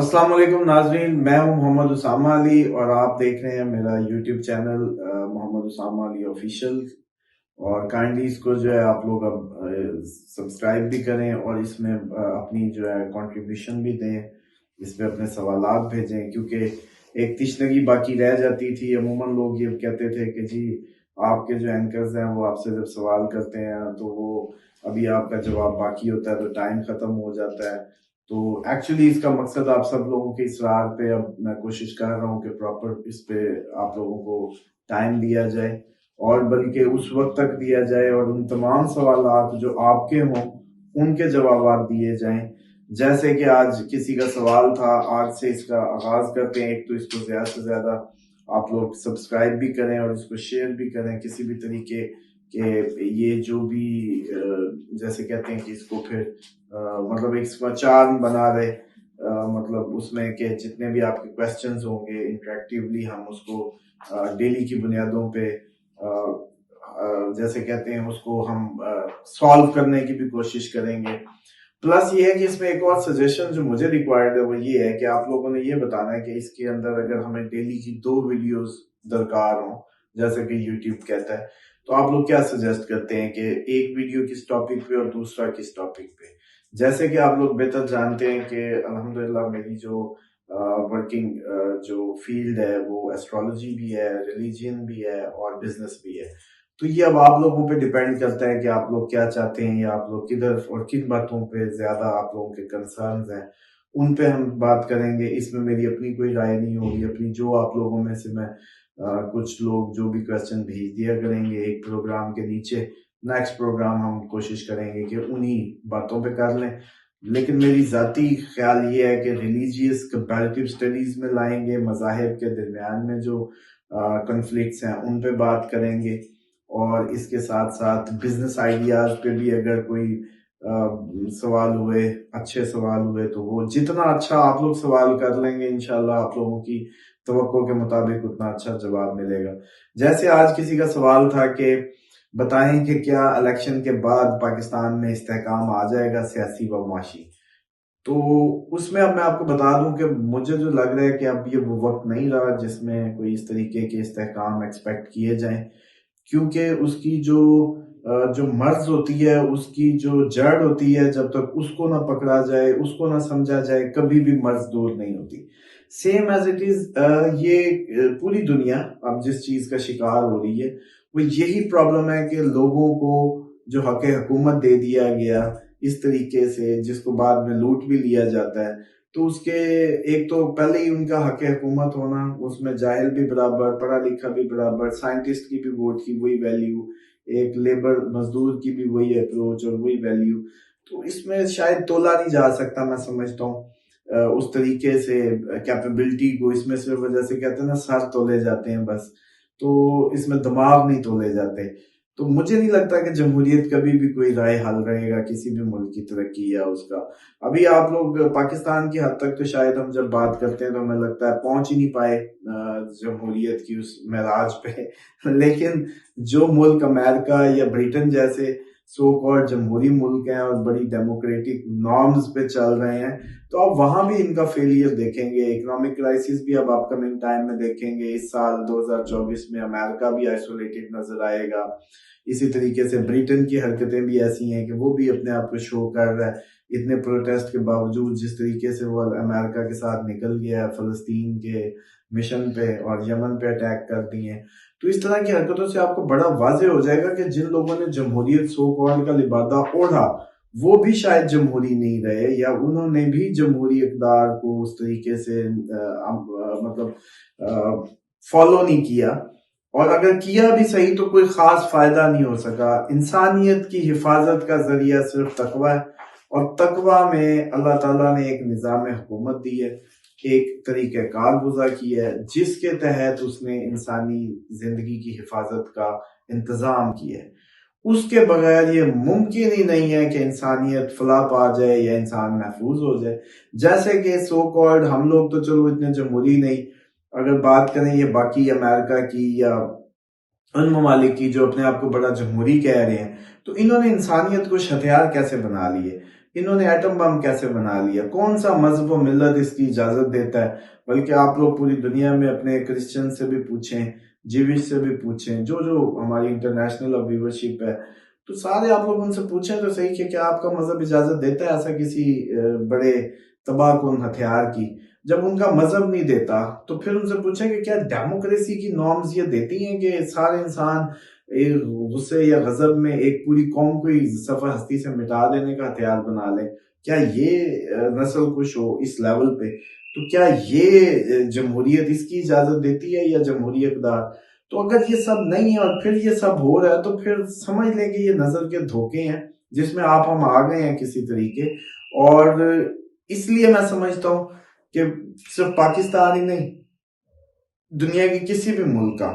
अस्सलाम वालेकुम नाजरीन, मैं हूं मोहम्मद उसामा अली और आप देख रहे हैं मेरा YouTube channel Mohammad Usama Ali official. और काइंडली इसको जो है आप लोग अब सब्सक्राइब भी करें और इसमें अपनी जो है कंट्रीब्यूशन भी दें, इस पे अपने सवालात भेजें, क्योंकि एक तशनगी बाकी रह जाती थी। अमूमन लोग ये कहते थे कि जी आपके जो एंकर्स हैं वो आपसे जब सवाल करते हैं तो वो अभी आपका जवाब बाकी होता है तो टाइम ख़त्म हो जाता है। तो एक्चुअली इसका मकसद आप सब लोगों के इसरार पे अब मैं कोशिश कर रहा हूँ कि प्रॉपर इस पे आप लोगों को टाइम दिया जाए और बल्कि उस वक्त तक दिया जाए और उन तमाम सवालात जो आपके हों उनके जवाब दिए जाएं। जैसे कि आज किसी का सवाल था, आज से इसका आगाज करते हैं। एक तो इसको ज्यादा से ज्यादा आप लोग सब्सक्राइब भी करें और इसको शेयर भी करें किसी भी तरीके के। ये जो भी जैसे कहते हैं कि इसको फिर मतलब एक समाचार बना रहे, मतलब उसमें के जितने भी आपके क्वेश्चंस होंगे इंटरेक्टिवली हम उसको डेली की बुनियादों पे जैसे कहते हैं उसको हम सॉल्व करने की भी कोशिश करेंगे। प्लस ये है कि इसमें एक और सजेशन जो मुझे रिक्वायर्ड है वो ये है कि आप लोगों ने ये बताना है कि इसके अंदर अगर हमें डेली की 2 वीडियोस दरकार हो जैसे कि यूट्यूब कहता है, तो आप लोग क्या सजेस्ट करते हैं कि एक वीडियो किस टॉपिक पे और दूसरा किस टॉपिक पे। जैसे कि आप लोग बेहतर जानते हैं कि अल्हम्दुलिल्लाह मेरी जो वर्किंग जो फील्ड है वो एस्ट्रोलॉजी भी है, रिलीजन भी है और बिजनेस भी है। तो ये अब आप लोगों पे डिपेंड करता है कि आप लोग क्या चाहते हैं या आप लोग किधर और किन बातों पे ज्यादा आप लोगों के कंसर्न्स हैं उन पे हम बात करेंगे। इसमें मेरी अपनी कोई राय नहीं होगी, अपनी जो आप लोगों में से मैं कुछ लोग जो भी क्वेश्चन भेज दिया करेंगे एक प्रोग्राम के नीचे, नेक्स्ट प्रोग्राम हम कोशिश करेंगे कि उन्हीं बातों पे कर लें। लेकिन मेरी जाती ख्याल ये है कि रिलीजियस कंपैरेटिव स्टडीज में लाएंगे, मज़ाहिब के दरमियान में जो कन्फ्लिक्ट्स हैं उन पे बात करेंगे और इसके साथ साथ बिजनेस आइडियाज पे भी अगर कोई सवाल हुए, अच्छे सवाल हुए तो वो जितना अच्छा आप लोग सवाल कर लेंगे इंशाल्लाह आप लोगों की तवक्को के मुताबिक उतना अच्छा जवाब मिलेगा। जैसे आज किसी का सवाल था कि बताएं कि क्या इलेक्शन के बाद पाकिस्तान में इस्तेहकाम आ जाएगा सियासी व माशी। तो उसमें अब मैं आपको बता दूं कि मुझे जो लग रहा है कि अब ये वो वक्त नहीं रहा जिसमें कोई इस तरीके के इस्तेहकाम एक्सपेक्ट किए जाएं, क्योंकि उसकी जो मर्ज होती है, उसकी जो जड़ होती है, जब तक उसको ना पकड़ा जाए, उसको ना समझा जाए, कभी भी मर्ज दूर नहीं होती। सेम एज इट इज ये पूरी दुनिया अब जिस चीज का शिकार हो रही है वो यही प्रॉब्लम है कि लोगों को जो हक हुकूमत दे दिया गया इस तरीके से, जिसको बाद में लूट भी लिया जाता है। तो उसके एक तो पहले ही उनका हक हुकूमत होना, उसमें जाहिल भी बराबर, पढ़ा लिखा भी बराबर, साइंटिस्ट की भी वोट की वही वैल्यू, एक लेबर मजदूर की भी वही अप्रोच और वही वैल्यू। तो इसमें शायद तोला नहीं जा सकता, मैं समझता हूँ उस तरीके से कैपेबिलिटी को। इसमें सिर्फ वजह से कहते हैं ना सर तोले जाते हैं बस, तो इसमें दिमाग नहीं तोले जाते। तो मुझे नहीं लगता कि जमहूरियत कभी भी कोई राय हल रहेगा किसी भी मुल्क की तरक्की या उसका। अभी आप लोग पाकिस्तान की हद तक तो शायद हम जब बात करते हैं तो हमें लगता है पहुंच ही नहीं पाए जमहूरियत की उस मेराज पे लेकिन जो मुल्क अमेरिका या ब्रिटेन जैसे सो कॉल्ड जमहूरी मुल्क हैं और बड़ी डेमोक्रेटिक नॉर्म्स पे चल रहे हैं, तो आप वहां भी इनका फेलियर देखेंगे। इकोनॉमिक क्राइसिस भी अब अपकमिंग टाइम में देखेंगे। इस साल 2024 में अमेरिका भी आइसोलेटेड नजर आएगा। इसी तरीके से ब्रिटेन की हरकतें भी ऐसी हैं कि वो भी अपने आप को शो कर रहा है। इतने प्रोटेस्ट के बावजूद जिस तरीके से वो अमेरिका के साथ निकल गया है फलस्तीन के मिशन पे और यमन पे अटैक कर दिए। तो इस तरह की हरकतों से आपको बड़ा वाजे हो जाएगा कि जिन लोगों ने जमहूरियत सो कॉल्ड का लिबादा ओढ़ा वो भी शायद जमहूरी नहीं रहे, या उन्होंने भी जमहूरी इक़दार को उस तरीके से मतलब फॉलो नहीं किया। और अगर किया भी सही तो कोई खास फायदा नहीं हो सका। इंसानियत की हिफाजत का जरिया सिर्फ तकवा है और तकवा में अल्लाह ताला ने एक निज़ाम हुकूमत दी है, एक तरीक़ाकार गुज़ा किया है जिसके तहत उसने इंसानी जिंदगी की हिफाजत का इंतज़ाम किया है। उसके बगैर ये मुमकिन ही नहीं है कि इंसानियत फलाह पा जाए या इंसान महफूज हो जाए। जैसे कि सो कॉल्ड हम लोग तो चलो इतने जमहूरी नहीं, अगर बात करें ये बाकी अमेरिका की या उन ममालिक की जो अपने आप को बड़ा जमहूरी कह रहे हैं, तो इन्होंने इंसानियत को हथियार कैसे बना लिए। इन्होंने एटम बम कैसे बना लिया, कौन सा मजहब व मिल्लत इसकी इजाजत देता है। बल्कि आप लोग पूरी दुनिया में अपने क्रिश्चियन से भी पूछें, जीविश से भी पूछें, जो जो हमारी इंटरनेशनल व्यूवरशिप है, तो सारे आप लोग उनसे पूछें तो सही कि क्या आपका मजहब इजाजत देता है ऐसा किसी बड़े तबाहकुन हथियार की। जब उनका मजहब नहीं देता तो फिर उनसे पूछें कि क्या डेमोक्रेसी की नॉर्म्स ये देती हैं कि सारे इंसान एक गुस्से या गजब में एक पूरी कौम को ही सफर हस्ती से मिटा देने का हथियार बना ले। क्या ये नस्ल कुश हो इस लेवल पे, तो क्या ये जमहूरियत इसकी इजाजत देती है या जमहूरियत दार। तो अगर ये सब नहीं है और फिर ये सब हो रहा है तो फिर समझ लें कि ये नजर के धोखे हैं जिसमें आप हम आ गए हैं किसी तरीके। और इसलिए मैं समझता हूं कि सिर्फ पाकिस्तान ही नहीं, दुनिया के किसी भी मुल्क का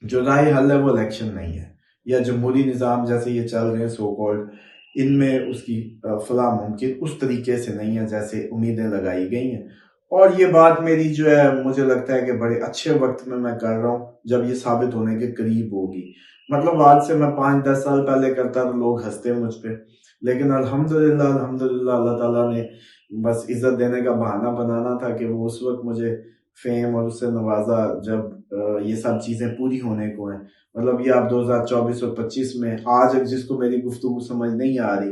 जो राय हल है वो इलेक्शन नहीं है, या जमहूरी निज़ाम जैसे ये चल रहे हैं सो कॉल्ड, इनमें उसकी फलाह मुमकिन उस तरीके से नहीं है जैसे उम्मीदें लगाई गई हैं। और ये बात मेरी जो है मुझे लगता है कि बड़े अच्छे वक्त में मैं कर रहा हूँ जब ये साबित होने के करीब होगी। मतलब आज से मैं 5-10 साल पहले करता तो लोग हंसते मुझ पे, लेकिन अल्हम्दुलिल्लाह अल्हम्दुलिल्लाह अल्लाह ताला ने बस इज्जत देने का बहाना बनाना था कि वो उस वक्त मुझे फेम और उससे नवाजा जब ये सब चीजें पूरी होने को हैं। मतलब ये आप 2024 और 25 में आज अगर जिसको मेरी गुफ्तगू समझ नहीं आ रही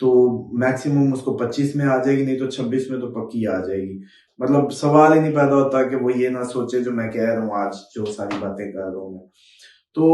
तो मैक्सिमम उसको 25 में आ जाएगी, नहीं तो 26 में तो पक्की आ जाएगी। मतलब सवाल ही नहीं पैदा होता कि वो ये ना सोचे जो मैं कह रहा हूँ आज जो सारी बातें कर रहा हूँ। तो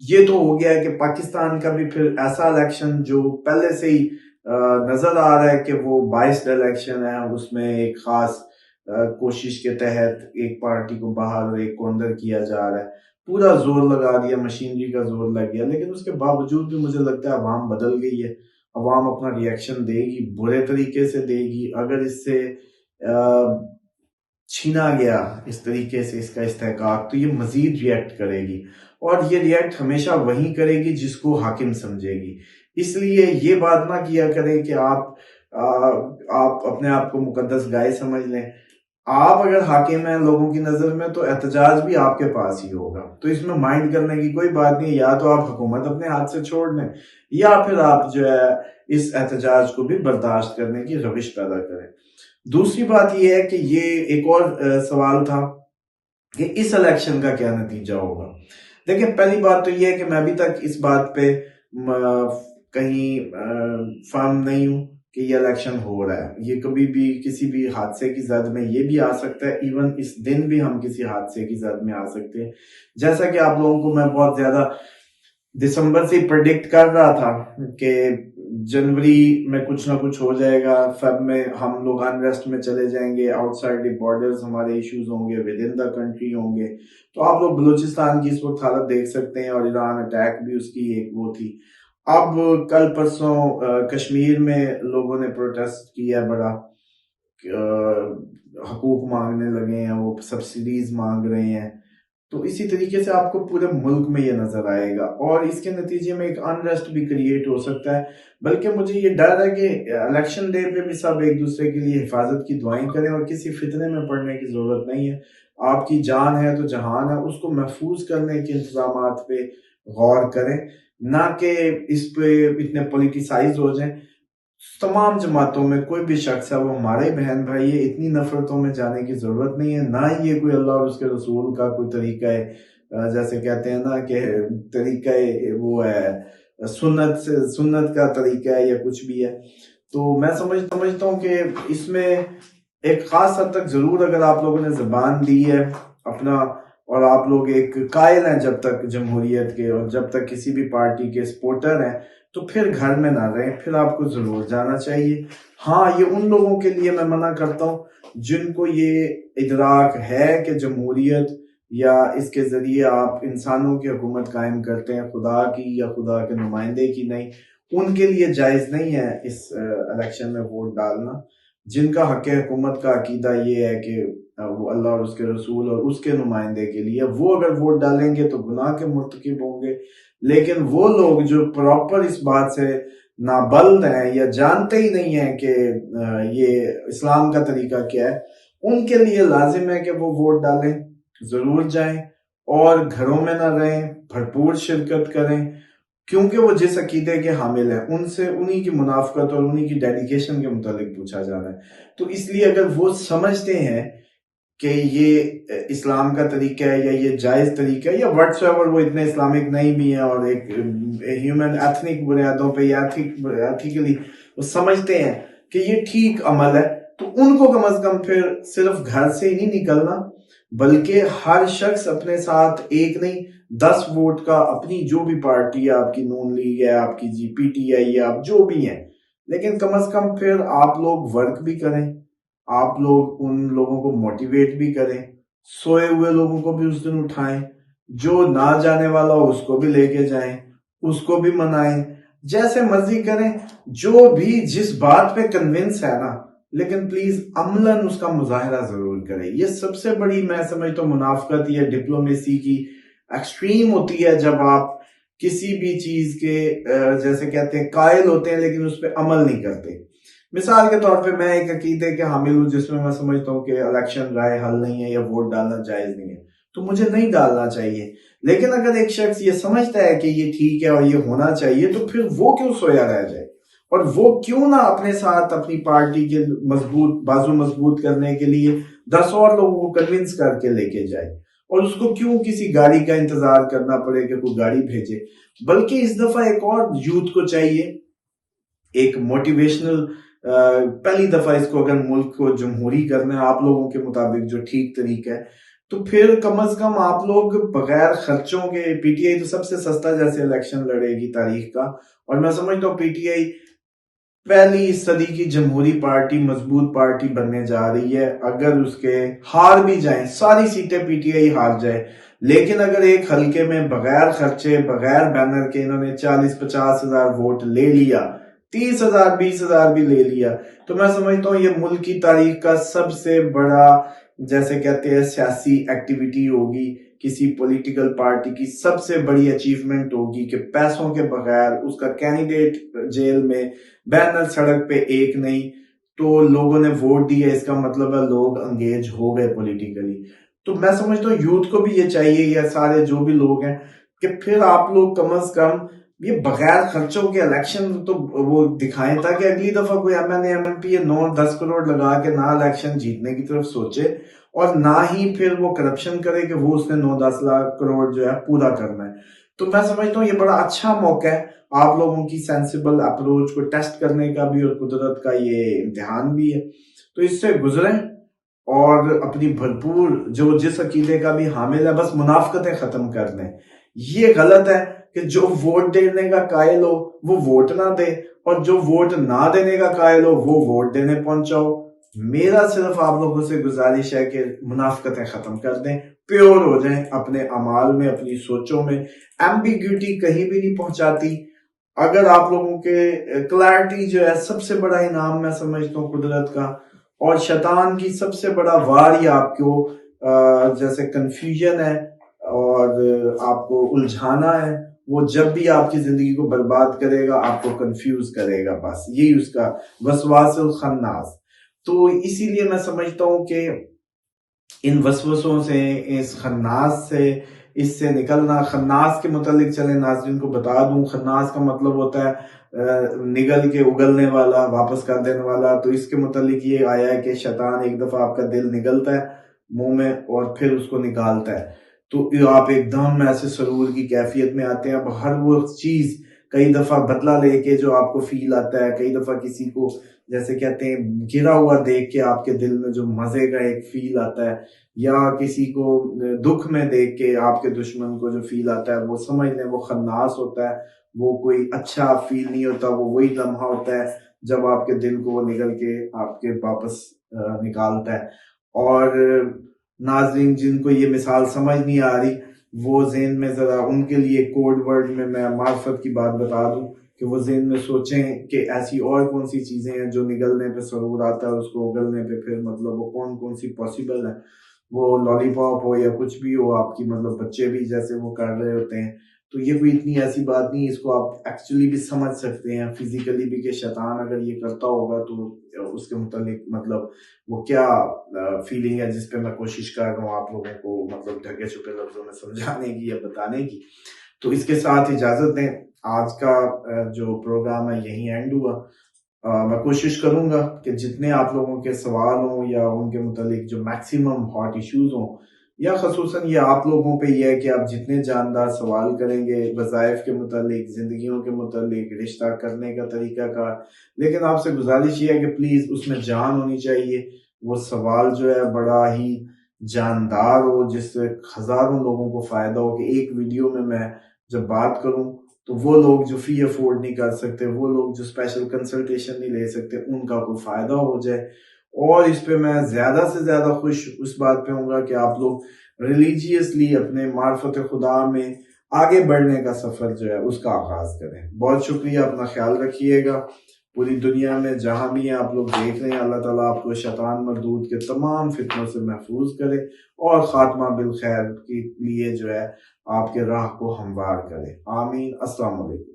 ये तो हो गया है कि पाकिस्तान का भी फिर ऐसा इलेक्शन जो पहले से ही नजर आ रहा है कि वो बाइस्ड इलेक्शन है, उसमें एक खास कोशिश के तहत एक पार्टी को बाहर और एक को अंदर किया जा रहा है। पूरा जोर लगा दिया, मशीनरी का जोर लग गया, लेकिन उसके बावजूद भी मुझे लगता है अवाम बदल गई है। अवाम अपना रिएक्शन देगी, बुरे तरीके से देगी। अगर इससे छीना गया इस तरीके से इसका इस्तेहकाक, तो ये मजीद रिएक्ट करेगी, और ये रिएक्ट हमेशा वही करेगी जिसको हाकिम समझेगी। इसलिए ये बात ना किया करें कि आप अपने आप को मुकद्दस गाय समझ लें। आप अगर हाकिम हैं लोगों की नजर में तो एहतजाज भी आपके पास ही होगा, तो इसमें माइंड करने की कोई बात नहीं। या तो आप हुकूमत अपने हाथ से छोड़ दें, या फिर आप जो है इस एहतजाज को भी बर्दाश्त करने की रविश पैदा करें। दूसरी बात यह है कि ये एक और सवाल था कि इस इलेक्शन का क्या नतीजा होगा। देखिए, पहली बात तो यह है कि मैं अभी तक इस बात पे कहीं फर्म नहीं हूं कि ये इलेक्शन हो रहा है। ये कभी भी किसी भी हादसे की जद में ये भी आ सकता है, इवन इस दिन भी हम किसी हादसे की जद में आ सकते हैं। जैसा कि आप लोगों को मैं बहुत ज्यादा दिसंबर से प्रेडिक्ट कर रहा था कि जनवरी में कुछ ना कुछ हो जाएगा, फेब में हम लोग अनरेस्ट में चले जाएंगे, आउटसाइड द बॉर्डर्स हमारे इश्यूज होंगे, विद इन द कंट्री होंगे। तो आप लोग बलूचिस्तान की इस वक्त हालत देख सकते हैं, और ईरान अटैक भी उसकी एक वो थी। अब कल परसों कश्मीर में लोगों ने प्रोटेस्ट किया बड़ा, हकूक मांगने लगे हैं, वो सब्सिडीज मांग रहे हैं। तो इसी तरीके से आपको पूरे मुल्क में ये नजर आएगा, और इसके नतीजे में एक अनरेस्ट भी क्रिएट हो सकता है। बल्कि मुझे ये डर है कि इलेक्शन डे पे भी सब एक दूसरे के लिए हिफाजत की दुआएं करें, और किसी फितने में पड़ने की जरूरत नहीं है। आपकी जान है तो जहान है, उसको महफूज करने के इंतजाम पे गौर करें, ना कि इस पे इतने पोलिटिसाइज हो जाए। तमाम जमातों में कोई भी शख्स है वो हमारे बहन भाई है, इतनी नफरतों में जाने की जरूरत नहीं है। ना ही ये कोई अल्लाह और उसके रसूल का कोई तरीका है, जैसे कहते हैं ना कि तरीका वो है सुन्नत का तरीका है या कुछ भी है। तो मैं समझता हूँ कि इसमें एक खास हद तक जरूर अगर आप लोगों ने जबान दी है अपना, और आप लोग एक कायल हैं जब तक जमहूरियत के, और जब तक किसी भी पार्टी के सपोर्टर हैं, तो फिर घर में ना रहें, फिर आपको जरूर जाना चाहिए। हाँ, ये उन लोगों के लिए मैं मना करता हूँ जिनको ये इदराक है कि जमहूरियत या इसके जरिए आप इंसानों की हुकूमत कायम करते हैं, खुदा की या खुदा के नुमाइंदे की नहीं। उनके लिए जायज नहीं है इस इलेक्शन में वोट डालना। जिनका हक हुकूमत का अकीदा ये है कि वो अल्लाह और उसके रसूल और उसके नुमाइंदे के लिए, वो अगर वोट डालेंगे तो गुनाह के मुर्तकिब होंगे। लेकिन वो लोग जो प्रॉपर इस बात से नाबल्द हैं या जानते ही नहीं है कि ये इस्लाम का तरीका क्या है, उनके लिए लाजिम है कि वो वोट डालें, जरूर जाएं, और घरों में ना रहें, भरपूर शिरकत करें, क्योंकि वो जिस अकीदे के हामिल हैं उनसे उन्हीं की मुनाफकत और उन्हीं की डेडिकेशन के मुतालिक पूछा जाना है। तो इसलिए अगर वो समझते हैं कि ये इस्लाम का तरीका है या ये जायज तरीका है या व्हाट्सएवर, वो इतने इस्लामिक नहीं भी है और एक ह्यूमन एथनिक बुनियादों पे या एथिकली वो समझते हैं कि ये ठीक अमल है, तो उनको कम अज कम फिर सिर्फ घर से ही नहीं निकलना, बल्कि हर शख्स अपने साथ एक नहीं 10 वोट का अपनी जो भी पार्टी है, आपकी नून लीग है, आपकी जीपीटीआई है, आप जो भी हैं, लेकिन कम अज कम फिर आप लोग वर्क भी करें, आप लोग उन लोगों को मोटिवेट भी करें, सोए हुए लोगों को भी उस दिन उठाएं, जो ना जाने वाला हो उसको भी लेके जाएं, उसको भी मनाएं, जैसे मर्जी करें, जो भी जिस बात पे कन्विंस है ना, लेकिन प्लीज अमलन उसका मुजाहरा जरूर करें। ये सबसे बड़ी मैं समझता हूँ मुनाफकत या डिप्लोमेसी की एक्सट्रीम होती है, जब आप किसी भी चीज के जैसे कहते हैं कायल होते हैं लेकिन उस पर अमल नहीं करते। मिसाल के तौर पे मैं एक अकीदे के हामिल हूं जिसमें मैं समझता हूँ कि इलेक्शन राय हल नहीं है या वोट डालना जायज नहीं है, तो मुझे नहीं डालना चाहिए। लेकिन अगर एक शख्स ये समझता है कि ये ठीक है और ये होना चाहिए, तो फिर वो क्यों सोया रह जाए, और वो क्यों ना अपने साथ अपनी पार्टी के मजबूत बाजू मजबूत करने के लिए 10 और लोगों को कन्विंस करके लेके जाए, और उसको क्यों किसी गाड़ी का इंतजार करना पड़े कि कोई गाड़ी भेजे। बल्कि इस दफा एक और यूथ को चाहिए, एक मोटिवेशनल, पहली दफा इसको अगर मुल्क को जमहूरी करना है आप लोगों के मुताबिक जो ठीक तरीका है, तो फिर कम अज कम आप लोग बगैर खर्चों के, पीटीआई तो सबसे सस्ता जैसे इलेक्शन लड़ेगी तारीख का, और मैं समझता हूँ पीटीआई पहली सदी की जमहूरी पार्टी, मजबूत पार्टी बनने जा रही है। अगर उसके हार भी जाए, सारी सीटें पीटीआई हार जाए, लेकिन अगर एक हलके में बगैर खर्चे बगैर बैनर के इन्होंने 40-50 हजार वोट ले लिया, 30,000 20,000 भी ले लिया, तो मैं समझता हूँ ये मुल्क की तारीख का सबसे बड़ा, जैसे कहते हैं, सियासी एक्टिविटी होगी, किसी पॉलिटिकल पार्टी की सबसे बड़ी अचीवमेंट होगी कि पैसों के बगैर उसका कैंडिडेट जेल में, बैनर सड़क पे एक नहीं, तो लोगों ने वोट दिया, इसका मतलब है लोग अंगेज हो गए पॉलिटिकली। तो मैं समझता हूँ यूथ को भी ये चाहिए, या सारे जो भी लोग हैं, कि फिर आप लोग कम अज कम ये बगैर खर्चों के इलेक्शन तो वो दिखाएं, ताकि अगली दफा कोई एमएनए एमएनपी ये 9-10 करोड़ लगा के ना इलेक्शन जीतने की तरफ सोचे, और ना ही फिर वो करप्शन करे कि वो उसने 9-10 लाख करोड़ जो है पूरा करना है। तो मैं समझता हूँ ये बड़ा अच्छा मौका है आप लोगों की सेंसिबल अप्रोच को टेस्ट करने का भी, और कुदरत का ये इम्तिहान भी है, तो इससे गुजरें और अपनी भरपूर जो जिस अकीदे का भी हामिल है, बस मुनाफकतें खत्म कर दें। ये गलत है कि जो वोट देने का कायल हो वो वोट ना दे, और जो वोट ना देने का कायल हो वो वोट देने पहुंचाओ। मेरा सिर्फ आप लोगों से गुजारिश है कि मुनाफकतें खत्म कर दें, प्योर हो जाएं अपने अमाल में, अपनी सोचों में। एम्बिग्यूटी कहीं भी नहीं पहुंचाती। अगर आप लोगों के क्लैरिटी जो है सबसे बड़ा इनाम मैं समझता हूँ कुदरत का, और शैतान की सबसे बड़ा वार ही आपको जैसे कंफ्यूजन है और आपको उलझाना है, वो जब भी आपकी जिंदगी को बर्बाद करेगा आपको कंफ्यूज करेगा, बस यही उसका वसवासुल खन्नास। तो इसीलिए मैं समझता हूँ कि इन वसवसों से, इस खन्नास से, इससे निकलना। खन्नास के मुतालिक चले नाज़रीन को बता दूं, खन्नास का मतलब होता है निगल के उगलने वाला, वापस कर देने वाला। तो इसके मुतालिक ये आया है कि शैतान एक दफा आपका दिल निगलता है मुंह में और फिर उसको निकालता है, तो आप एकदम ऐसे सरूर की कैफियत में आते हैं। अब हर वो चीज कई दफा बदला लेके जो आपको फील आता है, कई दफा किसी को जैसे कहते हैं गिरा हुआ देख के आपके दिल में जो मजे का एक फील आता है, या किसी को दुख में देख के आपके दुश्मन को जो फील आता है, वो समझ लें वो खन्नास होता है। वो कोई अच्छा फील नहीं होता, वो वही लम्हा होता है जब आपके दिल को वो निगल के आपके वापस निकालता है। और नाजरीन जिनको ये मिसाल समझ नहीं आ रही, वो जेन में जरा उनके लिए कोड वर्ड में मैं मार्फत की बात बता दूं कि वो जेन में सोचें कि ऐसी और कौन सी चीजें हैं जो निगलने पे सरूर आता है, उसको उगलने पे फिर मतलब वो कौन कौन सी पॉसिबल है। वो लॉलीपॉप हो या कुछ भी हो, आपकी मतलब बच्चे भी जैसे वो कर रहे होते हैं, तो ये कोई इतनी ऐसी बात नहीं, इसको आप एक्चुअली भी समझ सकते हैं फिजिकली भी कि शैतान अगर ये करता होगा तो उसके मुतालिक मतलब वो क्या फीलिंग है, जिस पे मैं कोशिश कर रहा हूँ आप लोगों को मतलब ढके छुपे लफ्जों में समझाने की या बताने की। तो इसके साथ इजाजत दें, आज का जो प्रोग्राम है यही एंड हुआ। मैं कोशिश करूंगा कि जितने आप लोगों के सवाल हों या उनके मुतालिक जो मैक्सिमम हॉट इश्यूज हों, या खसूसन ये आप लोगों पे ये है कि आप जितने जानदार सवाल करेंगे वज़ाइफ के मुतालिक, जिंदगियों के मुतालिक, रिश्ता करने का तरीका का, लेकिन आपसे गुजारिश ये है कि प्लीज उसमें जान होनी चाहिए। वो सवाल जो है बड़ा ही जानदार हो, जिससे हजारों लोगों को फायदा हो, कि एक वीडियो में मैं जब बात करूं तो वो लोग जो फी अफोर्ड नहीं कर सकते, वो लोग जो स्पेशल कंसल्टेशन नहीं ले सकते, उनका कोई फायदा हो जाए। और इस पे मैं ज्यादा से ज्यादा खुश उस बात पे हूँ कि आप लोग रिलीजियसली अपने मार्फत खुदा में आगे बढ़ने का सफर जो है उसका आगाज करें। बहुत शुक्रिया, अपना ख्याल रखिएगा। पूरी दुनिया में जहां भी आप लोग देख रहे हैं, अल्लाह ताला आपको शैतान मरदूद के तमाम फितनों से महफूज करे और खात्मा बिल खैर के लिए जो है आपके राह को हमवार करे। आमीन। अस्सलाम वालेकुम।